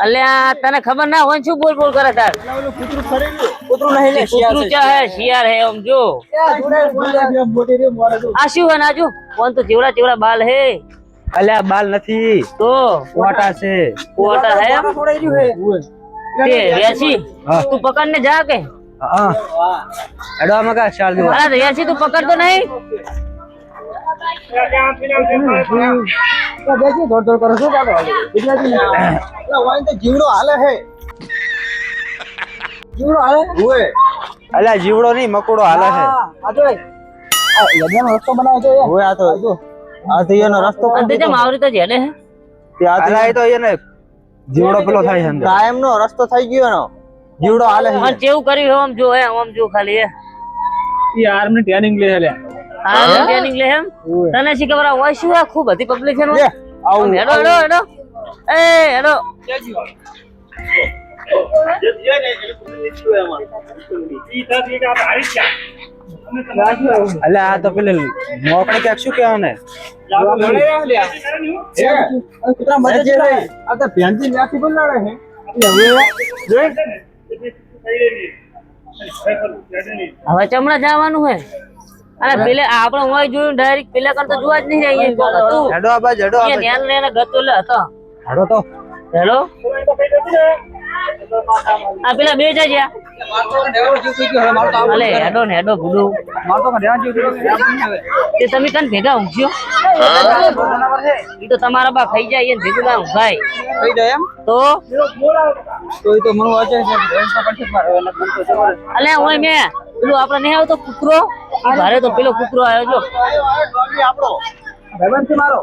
અલ્યા તને ખબર ના હોય શું બોલ બોલ કરે તાર કૂતરું નહીં લે કૂતરું ચા હે શિયાર હે આમ જો આ શું હે નાજુ કોણ તો ચેવડા ચેવડા બાલ હે અલ્યા બાલ નથી તો કોટા છે કોટા હે તે વેસી તું પકડ ને જા કે હા એડો મગા ચાલ દો અરે વેસી તું પકડ તો નહીં દોડ દોડ કરો છો જીવડો હાલે હે જીવડો હાલે ઓય અલ્યા જીવડો નહીં મકોડો હાલે હે આ તો યજ્ઞનો રસ્તો બનાવ્યો તો ઓય આ તો એનો રસ્તો અંતે જેમ આવરી તો જેડે હે તે આ તો એને જીવડો પેલો થાય છે અંદર કાયમ નો રસ્તો થઈ ગયો એનો જીવડો હાલે છે પણ કેવું કર્યું આમ જો હે આમ જો ખાલી હે ઈ આર્મ ની ટ્રેનિંગ લે લે આ ટ્રેનિંગ લે એમ તને શી ખબર હોય શું આ ખૂબ હતી પબ્લિક છે નો આવું હેડો હેડો હેડો એ હેડો અલ્યા આ તો પેલે મોકળે કે શું કહેવા ને કુતરા મદદ છે આ તો ભેંજી નાખી બોલાડે હે હવે ચમડા જવાનું હે અને પેલે આપણે હોય જોયું ડાયરેક્ટ પેલા કરતા જોવા જ નહીં રહી હતું હેડો આ બાજ હેડો એ નેન લેને ગતો લે હતો હેડો તો હેલો આ પેલા બે જાય અલે હેડો ને હેડો ભૂડું તે તમે કન ભેગા ઊંઘ્યો ઈ તો તમારા બા ખાઈ જાય એને ભેગું ના ઊંઘાય થઈ જાય એમ તો તો મન વાંચે છે અલે ઓય મે પેલું આપણે નહીં આવતો કૂતરો ઈ ભારે તો પેલો કૂતરો આવ્યો જો આપણો ભગવાનથી મારો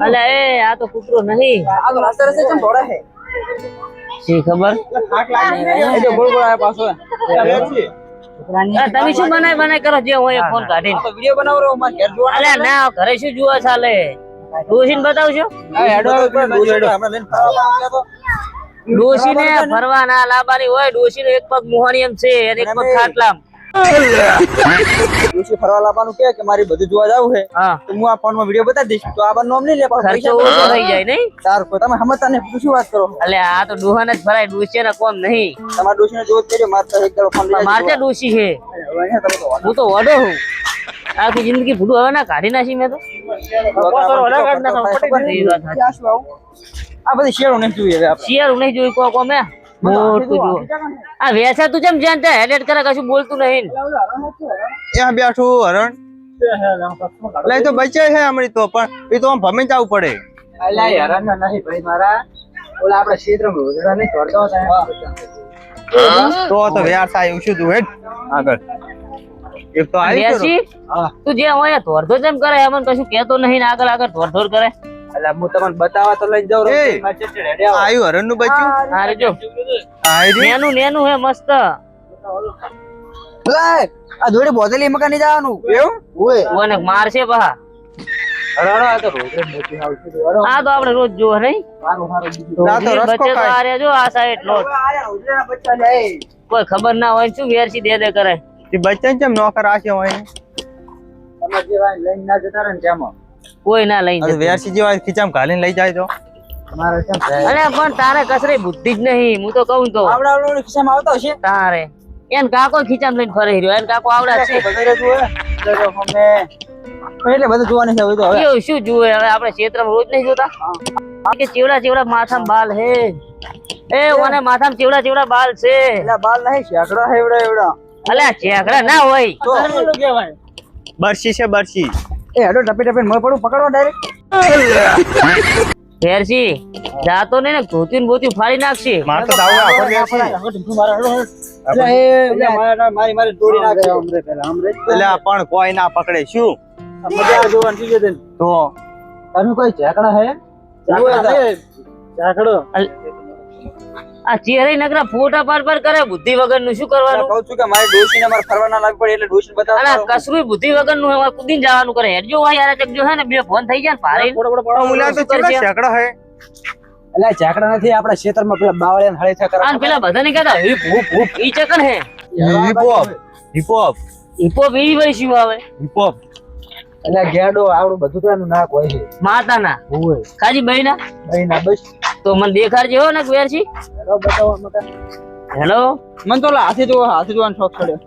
અલે એ આ તો કૂતરો નહીં આ તો રસ્તે રસ્તે કેમ દોડે છે શી ખબર એ જો ગોળ ગોળ આયા પાછો તમે શું બનાય કરો જે હોય ફોન કાઢીને તો વિડિયો બનાવો રો માર ઘર જોવા અલે ના ઘરે શું જોવા ચાલે ડોસીને બતાવજો આ હેડો હેડો આપણે લઈને ફરવા ગયા તો ડોસીને ફરવા ના લાવવાની હોય ડોસીનો એક પગ મોહણીયમ છે અને એક પગ ખાટલામ ડોસી ફરવા લાવવાનું કે મારી બધું જોવા જાવ છે હા તો હું આ ફોનમાં વિડિયો બતાવી દઈશ તો આ નામ નહીં લે પણ ખર્ચો ઓછો થઈ જાય નહીં સારું તમે સમજતા ને શું વાત કરો અલે આ તો ડોહાને જ ફરાય ડોસીને કોમ નહીં તમારા ડોસીને જોત કર્યો માર તો એક દાડો ફોન લઈ મારતે ડોસી છે હું તો વડો હું આખી જિંદગી ભૂડું હવે ના કાઢી નાખી મેં તો આ બધી શેરો નહીં જોઈએ હવે આપણે શિયાર નહીં જોઈ કો મેં મોટું જો આ વેસા તું જેમ જાણતા હેડેડ કરે કશું બોલતું નહીં ત્યાં બેઠું હરણ લઈ તો બચે છે હમણી તો પણ એ તો ભમી જવું પડે અલા હરણ ના નહીં ભાઈ મારા ઓલા આપડા ક્ષેત્રમાં રોજડા નહીં છોડતો તો વ્યાસ આવ્યું શું તું હેડ આગળ એક તો આવી વેસી તું જે હોય ધોરધો જેમ કરે એમ કશું કહેતો નહીં ને આગળ આગળ ધોરધોર કરે અલા હું તમને બતાવવા તો લઈ જાઉં આવ્યું હરણ નું બચ્યું હારે જો નેનું નેનું હે મસ્ત આ જોડે બોધેલી મકા નહીં જવાનું એવું ઓય ઓને મારશે પહા હરણ આ તો રોજ મોટી આવશે આ તો આપણે રોજ જો નહીં ના તો રસ્કો બચ્ચે તો ખાય આરે જો આ સાઈડ લોટ બચ્ચા લે કોઈ ખબર ના હોય શું વેરસી દે દે કરે તે બચ્ચા કેમ નોકર આશે હોય ને તમે જેવા લઈને ના જતા રહે ને તેમાં કોઈ ના લઈને વેરસી જેવા ખીચામ ઘાલીને લઈ જાય તો મારે કેમ અરે પણ તારે કસરી બુદ્ધિ જ નહીં હું તો કહું તો આવડા ખિસ્સામાં આવતો હશે તારે એન કાકો ખીચામ લઈને ફરી રહ્યો એન કાકો આવડા છે બધારે જોવે એટલે બધું જોવાની છે હવે તો હવે એવું શું જુએ હવે આપણે ક્ષેત્રમાં રોજ નહીં જોતા કે ચેવડા ચેવડા માથામાં બાલ હે એ ઓને માથામાં ચેવડા ચેવડા બાલ છે એટલે બાલ નહીં શેકડા હે એવડા એવડા અલ્યા ચેકડા ના હોય તો કહેવાય બરસી છે બરસી એ હેડો ટપે ટપે મળ પડું પકડવા ડાયરેક્ટ ફેરસી જાતો ને ધોતી ને બોતી ફાડી નાખશે માર તો દાવ આખો ગયા છે મારી તોડી નાખશે એટલે પણ કોઈ ના પકડે શું મજા જોવાનું કીધું તને તો તમે કોઈ ઝાકડા હે ઝાકડો આ ચેહરે નકરા ફોટા પાર પાર કરે બુદ્ધિ વગર નું શું કરવાનું કહું છું કે મારી ડોશીને માર ફરવા ના લાગ પડે એટલે ડોશી બતાવ અલા કસરું બુદ્ધિ વગર નું હવે કુદીન જવાનું કરે હેડજો હોય યાર ચકજો હે ને બે ફોન થઈ જાય ને ભારે મુલા તો ચેલા ઝાકડા હે એટલે ઝાકડા નથી આપણા ક્ષેત્રમાં પેલા બાવળિયા હળે થા કરે અને પેલા બધાને કહેતા હૂપ હૂપ હૂપ ઈ ચકન હે હિપહોપ હિપહોપ હિપોપ ઈ ભાઈ શું આવે હિપહોપ એટલે ગેડો આવડું બધું તો એનું નાક હોય છે માતાના હોય ખાલી બઈના અહીંના બસ તો મને દેખાડજે હો ને વેરસી બતાવો મકા હેલો મન તો હાથી જોવાનો શોખ પડ્યો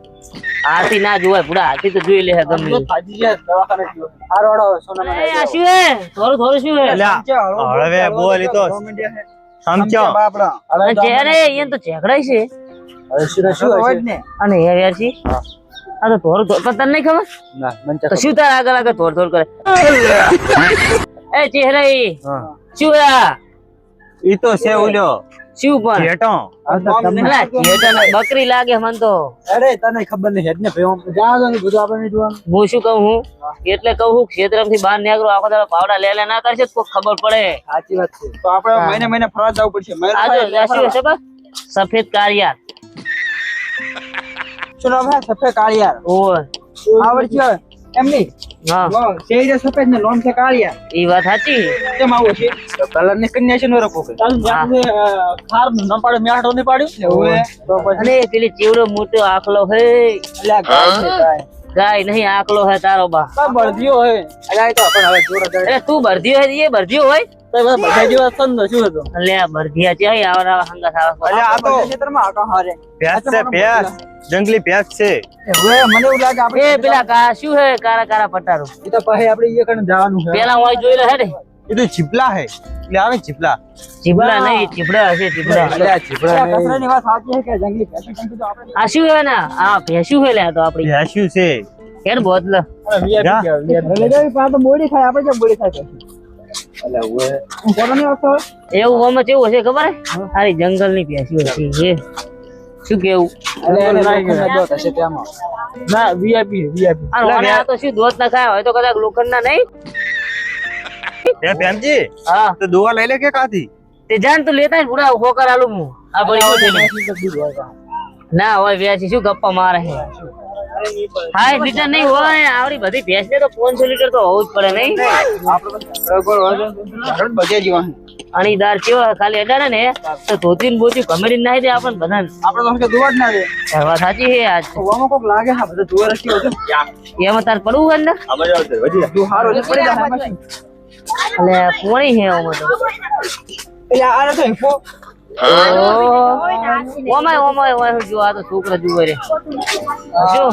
હાથી ના જોવાય પૂરા હાથી તો જોઈ લે હે ગમે ઈ. ફાજી જાય દવાખાને ગયો આ રોડો સોના એ આ શું હે થોડું શું હે હવે બોલ ઈ તો સમજો બાપડા અને ચહેરે અહીંયા તો ચેકડાય છે હવે શું હોય ને અને એ વેરસી આ તો થોડું પણ તને નહીં ખબર ના મન તો શું તાર આગળ થોડ કરે એ ચહેરા શું હે આ? ઈ તો છે ઓલ્યો શું પણ જેટો અલા, ચેતન બકરી લાગે મન તો અરે તને ખબર નહીં હેડ ને ભાઈ જાણો ને બધું આપણે નહીં જોવાનું હું શું કહું હું એટલે કહું હું ક્ષેત્રમાંથી બહાર નીકળો આખો દાડો પાવડા લે ના કરશે તો કોઈ ખબર પડે સાચી વાત છે તો આપણે મહિને ફરવા જવું પડશે આ જો શું હશે બસ સફેદ કાળિયા શું નામ હે સફેદ કાળિયાર ઓય આવડ્યો એમની હા શેર સફેદ ને લોન છે કાળિયાર ઈ વાત સાચી કેમ આવું છે કલર ની કન્યા છે નો રખો કે ખાર ન પાડે મ્યાઠો નહીં પાડ્યું હવે તો પછી અને પેલી ચેવડો મોટો આખલો હે અલ્યા ગાય છે ગાય ગાય નહીં આખલો હે તારો બા કા બળદિયો હે અલ્યા એ તો આપણે હવે જોર દે અરે તું ભરધ્યો હે એ ભરધ્યો હોય તો બધા જેવા સંદ શું હતો એટલે આ ભરધિયા છે આવા હંગા સાવા અલ્યા આ તો ક્ષેત્રમાં આકા હારે ભેંસ છે ભેંસ જંગલી ભેંસ છે હવે મને એવું લાગે આપણે એ પેલા કા શું હે કારા કારા પટારો એ તો પછી આપણે એ કણ જવાનું છે પેલા હોય જોઈ લે હે ને એ તો ચીપલા હે એટલે આવે ચીપલા ચીબડા નહીં ચીબડા હશે ચીબડા અલ્યા ચીપલા કસરાની વાત સાચી છે કે જંગલી ભેંસું કંઈ તો આપણે આ શું હે ને આ ભેંસું હે લે આ તો આપડી ભેંસ્યું છે કેન બોતલ લેજાવી પા તો બોડી ખાય આપણે કેમ બોડી ખાય અલ્યા ઓએ કોનો નહીં આવતો એવું આમાં કેવું હશે ખબર હે સારી જંગલ ની ભેંસું હશે એ શું કેવું દો થશે તેમાં ના વીઆઈપી આ રોણે આ તો શું દોત ના ખાય હોય તો કદાચ લોખંડ ના નહીં એ બેનજી હા તો દોવા લઈ લે કે કાથી તે જાન તું લેતા ને પૂરા હોકર આલું હું આ બળી ગયો ના હોય વ્યાસી શું ગપ્પા મારે છે 60 લીટર નહીં હોય આવડી બધી ભેંસ ને તો 500 લીટર તો હોવું જ પડે નહીં બધે જીવા અણીદાર કેવા ખાલી અડાડે ને તો ધોતી ને બોતી કમેડી નાખી દે આપણને બધાને આપણે તો દુવા જ ના દે વાત સાચી છે આજ ઓવામાં કોક લાગે હા બધું દુવા રસ્તી હોય એમાં તાર પડવું હોય અંદર તું હારો છે પડી જાય પછી એટલે કોણી છે એમાં તો એટલે આ તો હિપો ઓમાય જો આ તો છોકરા જુએ રે જો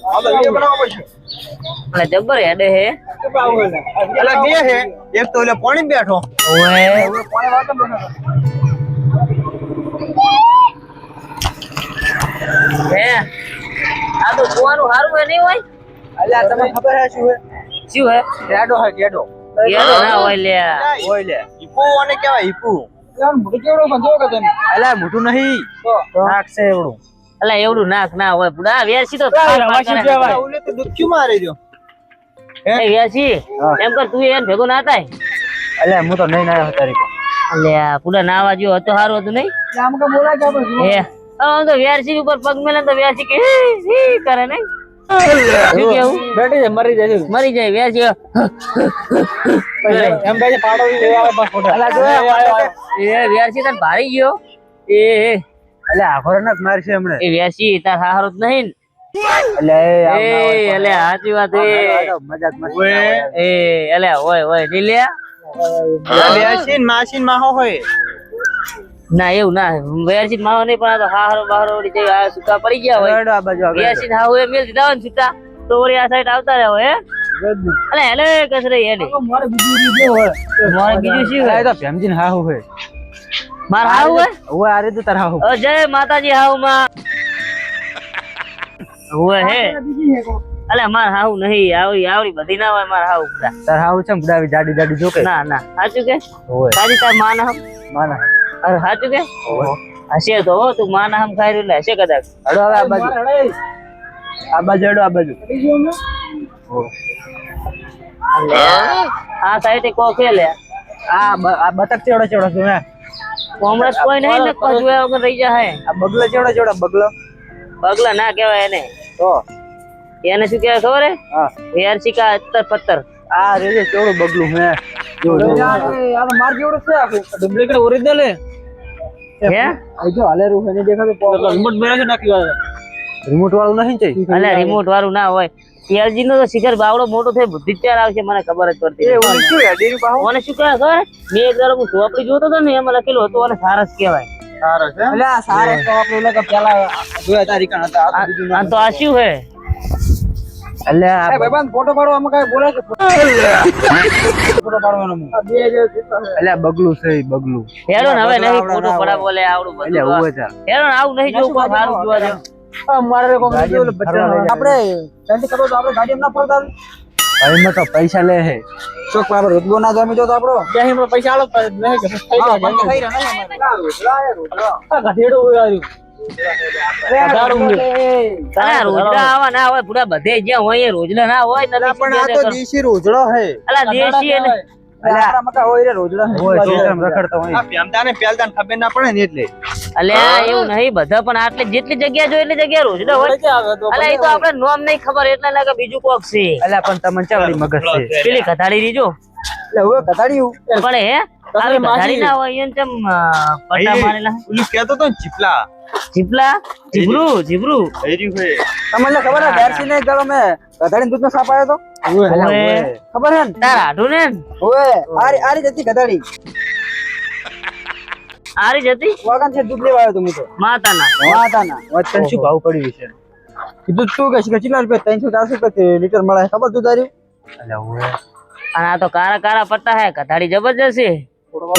આ તો એ બનાવવો પડશે એટલે જબ્બર હેડે હે એટલે બે હે એક તો એટલે પાણી બેઠો ઓએ કોણે વાત બનાવો હે આ તો જોવાનું સારું હે નહીં હોય અલ્યા તમને ખબર હે શું હે શું હે ગેડો હે ગેડો એનો ના હોય લે ઓય લે હિપુ અને કેવાય હિપુ યાર મોટું કેવડો બંધો કે તમે અલ્યા મોટું નહીં નાક છે એવડું એટલે એવડું નાક ના હોય પુડા વેરસી તો ઓલે તો ડુબકી મારી દો એ વેરસી એમ કર તું એને ભેગો ના થાય અલ્યા હું તો નહીં નાયો તારી કો એટલે પુડા નાવા જેવો હતો સારું હતું નહીં આમ કે બોલા કે આપણે એ આમ તો વેરસી ઉપર પગ મેલે તો વેરસી કે હી કરે નહીં શું કેવું બેઠી છે મરી જાય મરી જાય વેરસી એમ કહે પાડો લેવા આવે બસ ફોટો અલ્યા જો એ વેરસી તને ભારી ગયો એ અલ્યા આખોરનાથ માર છે હમણે એ વેરસી તાર હારો જ નહીં અલ્યા એ એટલે સાચી વાત એ મજાક મસ્ત એ એટલે હોય લે બેસીન માસીન માહો હોય ના એવું ના વેરસી માવો નહીં પણ આ તો હારો બારો ઓડી જઈ આ સુકા પડી ગયા હોય આ બાજુ વેરસી હાવ એ મેલ દીધા હોય ને સુકા તો ઓરી આ સાઈડ આવતા રહો હે અલે હેલે કસરે હેડે મારે બીજું બીજું હોય મારે બીજું શું આ હોય તો ભેમજીન હાહુ હોય માર હાવ હોય ઓય આ રીતે તાર હાહુ ઓ જય માતાજી હાવ માં હોય હે અલે માર હાવ નહીં આવડી બધી ના હોય માર હાવ તાર હાહુ છે બુડાવી જાડી જાડી જોકે ના ના સાચું કે હોય તારી તાર માના હમ માના અરે સાચું કે હશે તો હો તું માના હમ ખાઈ રહ્યો હશે કદાચ હડો હવે આ બાજુ હડો આ બાજુ આ સાઈડ કો ખેલે આ બતક ચેવડો ચેવડો છે હે કોમરસ કોઈ નહીં ને કોઈ જોયા વગર રહી જાય આ બગલો ચેવડો ચેવડો બગલો પગલા ના કહેવાય એને તો એને શું કહેવાય ખબર હે હા વેરસી કા અત્તર પત્તર આ રેજે ચેવડો બગલું હે આ તો માર જેવડો છે આ ડુપ્લિકેટ ઓરિજિનલ હે હે આ જો હાલે રૂ ને દેખાતો રિમોટ મેરે છે નાખી વાળા રિમોટ વાળું નહીં છે અલે રિમોટ વાળું ના હોય LG નો તો શિખર બાવડો મોટો થાય બુદ્ધિ ચાર આવશે મને ખબર જ પડતી એ ઓલું શું હેડીનું પાહું મને શું કહે ખબર મેં એક દર હું ચોપડી જોતો હતો ને એમાં લખેલું હતું અને સારસ કહેવાય સારો છે એટલે આ સારા તો આપણે ઓલા પેલા જોયા તારી કણ હતા આ તો બીજું આ તો આ શું હે એટલે એ ભાઈબંધ ફોટો પાડવા આમાં કાંઈ બોલે છે ફોટો પાડવાનો હું એટલે બગલું છે બગલું હેરો ને હવે નહીં ફોટો પડા બોલે આવડું એટલે બધું હોવે ચાલ હેરો ને આવું નહીં જોવું કોઈ સારું જોવા જેવું મારે કોમ ગાડી ઓલું બચ્ચા ફરવા આપણે ચાલતી કરો તો આપણે ગાડી ના પડતા એમાં તો પૈસા લે હે ચોક પર રોજબો ના જમી જો તો આપણો ત્યાં હમણાં પૈસા આલો તો નહીં કે થઈ જાય થઈ રહ્યા આ ગધેડો હોય અરે રોજડા આવા ના હોય પૂરા બધે જ્યાં હોય એ રોજડા ના હોય નથી પણ આ તો દેશી રોજડો હે અલા દેશી એટલે એટલે આપણા મકા હોય રે રોજડા હોય ખેતરમાં રખડતો હોય આ પેમદાને પેલદાન ખબર ના પડે ને એટલે અલ્યા એવું નહીં બધા પણ આટલી જેટલી જગ્યા જોઈએ એટલી જગ્યા રોજડા હોય અલ્યા એ તો આપણે નોમ નહીં ખબર એટલે લાગે બીજું કોક છે એટલે પણ તમને ચાવડી મગજ છે પેલી કથાડી રીજો એટલે હવે ઘટાડ્યું પણ હે આવી કથાડી ના હોય એને ચમ પટ્ટા મારેલા ઓલું કહેતો તો ને ચીપલા જીપલા જીબરું હેર્યું હે તમને ખબર હે બેરસી ને ગળો મે ઘટાડીને દૂધનો સાપ આવ્યો તો ખબર હે ને તાર આઢું ને ઓએ આરી જતી ઘટાડી આરી જતી વાગન છે દૂધ લેવા આવ્યો તો હું તો માતાના વાતાના વચન શું ભાવ પડ્યું છે કીધું તું કે કેટલા રૂપિયા 300 400 રૂપિયા લીટર મળે ખબર તું તારી એટલે હોય અને આ તો કારા કારા પટ્ટા હે કથાડી જબરજસ્ત છે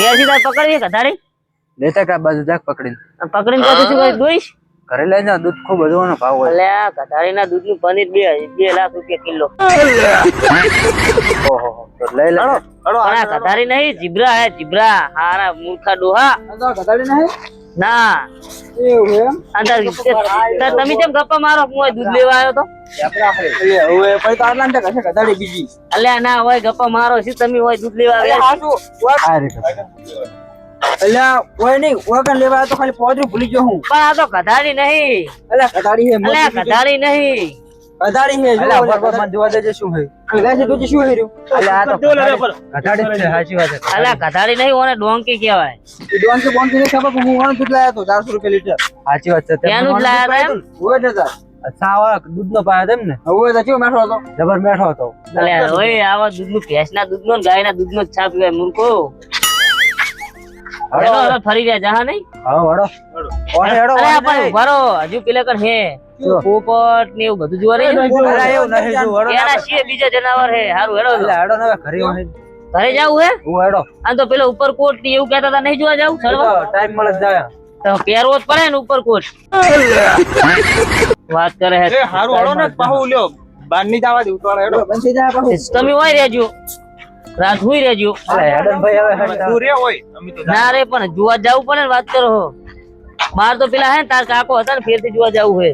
એ સીધા પકડવી કથાડી લેતા કા બાજુ જાક પકડીને પકડીને પછી શું કરી દોઈશ ઘરે લઈ જા દૂધ ખૂબ વધવાનો ભાવ હોય અલ્યા કથાડીના દૂધનું પનીર 2 લાખ રૂપિયા કિલો ઓહો તો લઈ લે હડો પણ આ કથારી નહીં જીબ્રા હે જીબ્રા હારા મૂર્ખા ડોહા આ ઘટાડી નહીં ના એવું એમ અંદર તમે કેમ ગપ્પા મારો હું અહીં દૂધ લેવા આવ્યો તો એટલે હવે પછી તો આટલા ને કશે ઘટાડી બીજી અલ્યા ના હોય ગપ્પા મારો છે તમે હોય દૂધ લેવા એટલે આવ્યા હાસુ આ રીતે એટલે ઓય નહીં ઓગન લેવા આવ્યો તો ખાલી પોદરું ભૂલી ગયો હું પણ આ તો કથારી નહીં એટલે ઘટાડી હે અલ્યા કથારી નહીં ઘટાડી હે એટલે બરોબર મને જોવા દેજે શું હે વેસે તું શું હેર્યું એટલે આ તો ઘટાડી જ છે સાચી વાત છે અલ્યા કથારી નહીં ઓને ડોંકી કહેવાય એ ડોન કે બોન કે ખબર હું વાળો દૂધ લાવ્યો તો 400 રૂપિયા લીટર સાચી વાત છે ત્યાંનું જ લાયા હતા એમ હોય જતા સાવા દૂધનો પાયા તેમ ને હવે તો કેવો મેઠો હતો જબર બેઠો હતો અલ્યા ઓય આવા દૂધનું ભેંસના દૂધનો ને ગાયના દૂધનો જ છાપ પીવાય મૂર્ખો હેડો હવે ફરી રહ્યા જહા નહીં હા વડો ઓને હેડો અરે પણ ઉભારો હજુ પેલા કણ હે પોપટ ને એવું બધું જોવા નહીં અરે એવું નહીં જો વડો એના સિવાય બીજા જનાવર હે હારું હેડો એટલે હેડો ને હવે ઘરે હોય ઘરે જાવું હે હું હેડો આ તો પેલો ઉપરકોટ ને એવું કહેતા હતા નહીં જોવા જાવું સડવા ટાઈમ મળે જ જાય તો પહેરવો જ પડે ને ઉપરકોટ વાત કરે હે હારું હેડો ને પાહુ લ્યો બાર ની જવા દે ઉતવાળા હેડો બંસી જાય પાછું તમે હોય રહેજો રાત હુઈ રહેજો અરે હેડો ને ભાઈ હવે તું રે હોય અમે તો ના રે પણ જોવા જવું પડે ને વાત કરો માર તો પેલા હે ને તાર કાકો હતા ને ફેરથી જોવા જવું હે